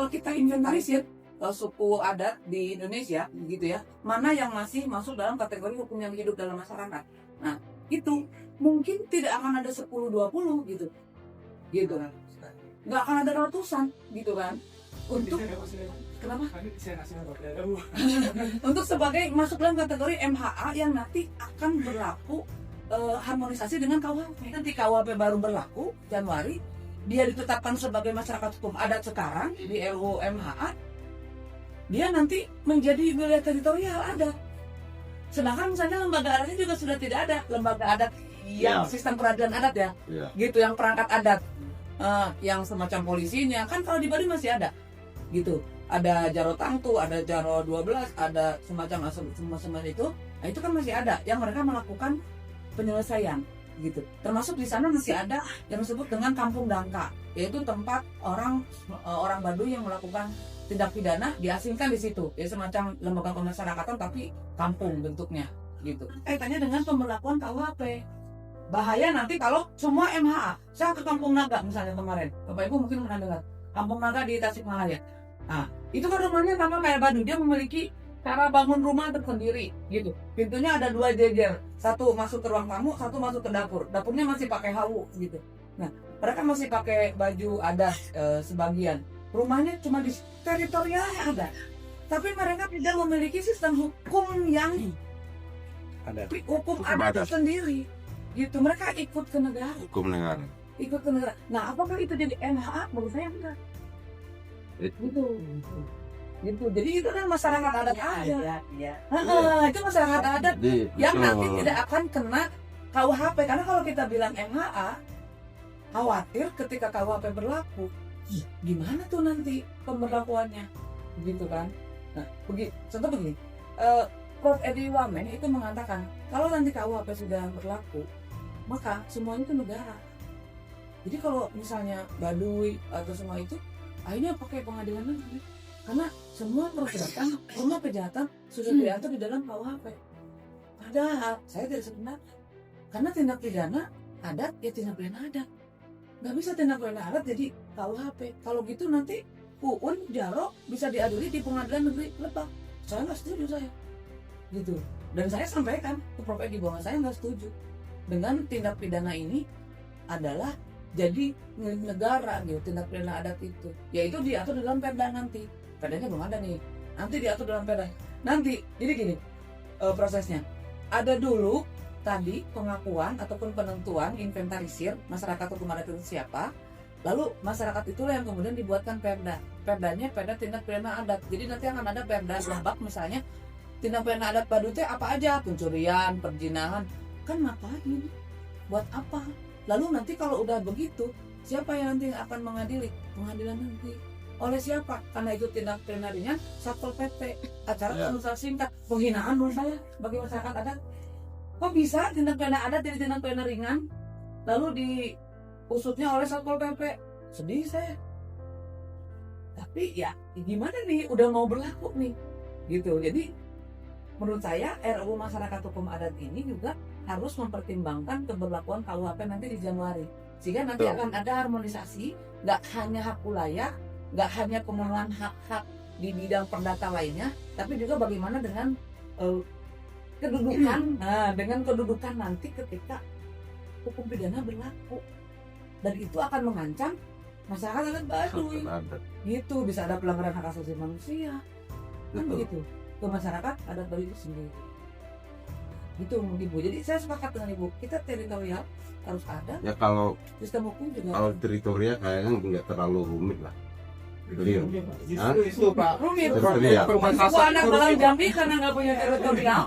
kalau kita inventarisir suku adat di Indonesia gitu ya, mana yang masih masuk dalam kategori hukum yang hidup dalam masyarakat. Nah, itu mungkin tidak akan ada 10-20 gitu kan. Nggak akan ada ratusan gitu kan. Untuk kenapa? Untuk sebagai masuk dalam kategori MHA yang nanti akan berlaku harmonisasi dengan KUHP. Nanti KUHP baru berlaku Januari, dia ditetapkan sebagai masyarakat hukum adat sekarang di RUU MHA, dia nanti menjadi wilayah teritorial adat. Sedangkan misalnya lembaga adatnya juga sudah tidak ada, lembaga adat yang sistem peradilan adat ya, gitu, yang perangkat adat, yang semacam polisinya kan kalau di Bali masih ada, gitu. Ada Jaro Tangtu, ada Jaro 12, ada semacam itu. Nah, itu kan masih ada yang mereka melakukan penyelesaian gitu. Termasuk di sana masih ada yang disebut dengan kampung dangka, yaitu tempat orang Baduy yang melakukan tindak pidana diasingkan di situ. Ya semacam lembaga pemasyarakatan tapi kampung bentuknya gitu. Kaitannya dengan pemberlakuan KUHP. Bahaya nanti kalau semua MHA. Saya ke Kampung Naga misalnya kemarin. Bapak Ibu mungkin pernah dengar. Kampung Naga di Tasikmalaya. Nah, itu kan rumahnya sama kayak Baduy, dia memiliki cara bangun rumah tersendiri gitu. Pintunya ada 2 jejer, satu masuk ke ruang tamu, satu masuk ke dapur. Dapurnya masih pakai hawu gitu. Nah, mereka masih pakai baju adat sebagian. Rumahnya cuma di teritorialnya ada, tapi mereka tidak memiliki sistem hukum yang ada hukum adat sendiri gitu. Mereka ikut ke negara, ikut ke negara. Nah, apakah itu jadi MHA? Menurut saya enggak gitu. Jadi itu kan masyarakat adat aja. Itu masyarakat adat yang nanti tidak akan kena KUHP. Karena kalau kita bilang MHA, khawatir ketika KUHP berlaku, gimana tuh nanti pemberlakuannya, gitu kan? Nah, contoh begini, Prof. Edi Wamen itu mengatakan kalau nanti KUHP sudah berlaku, maka semuanya itu negara. Jadi kalau misalnya Baduy atau semua itu, akhirnya pakai pengadilan negeri. Karena semua kejahatan sudah diatur di dalam KUHP. Padahal saya tidak sependapat. Karena tindak pidana adat ya tindak pidana adat. Nggak bisa tindak pidana adat jadi KUHP. Kalau gitu nanti UUN Jaro bisa diadili di pengadilan negeri Lebak. Saya nggak setuju saya. Gitu. Dan saya sampaikan ke Prof. Edi bahwa saya nggak setuju dengan tindak pidana ini adalah jadi negara gitu, tindak pidana adat itu. Yaitu diatur dalam Perda nanti. Perdanya belum ada nih. Nanti diatur dalam Perda. Nanti, jadi gini prosesnya. Ada dulu tadi pengakuan ataupun penentuan inventarisir masyarakat hukum adat itu siapa. Lalu masyarakat itulah yang kemudian dibuatkan Perda. Perdanya Perda tindak pidana adat. Jadi nanti akan ada Perda Lebak misalnya. Tindak pidana adat Baduy itu apa aja? Pencurian, perzinahan. Kan ngapain? Buat apa? Lalu nanti kalau udah begitu, siapa yang nanti akan mengadili? Pengadilan nanti. Oleh siapa? Karena itu tindak pidana ringan, Satpol PP, acara pengusaha singkat, penghinaan menurut saya bagi masyarakat adat. Kok bisa tindak pidana adat jadi tindak pidana ringan, lalu diusutnya oleh Satpol PP? Sedih saya. Tapi ya gimana nih, udah mau berlaku nih, gitu. Jadi menurut saya RUU Masyarakat Hukum Adat ini juga harus mempertimbangkan keberlakuan KUHP nanti di Januari, sehingga nanti akan ada harmonisasi, nggak hanya hak wilayah, nggak hanya pemenuhan hak-hak di bidang perdata lainnya, tapi juga bagaimana dengan kedudukan, dengan kedudukan nanti ketika hukum pidana berlaku, dan itu akan mengancam masyarakat adat Baduy, gitu. Bisa ada pelanggaran hak asasi manusia, kan begitu, ke masyarakat adat Baduy itu sendiri. Gitu Ibu. Jadi saya sepakat dengan Ibu, kita teritorial harus ada. Ya kalau sistem hukum juga. Kalau teritorial kayaknya nggak terlalu rumit lah. Itu Pak. Rumit. Anak Balang Jambi karena nggak punya teritorial.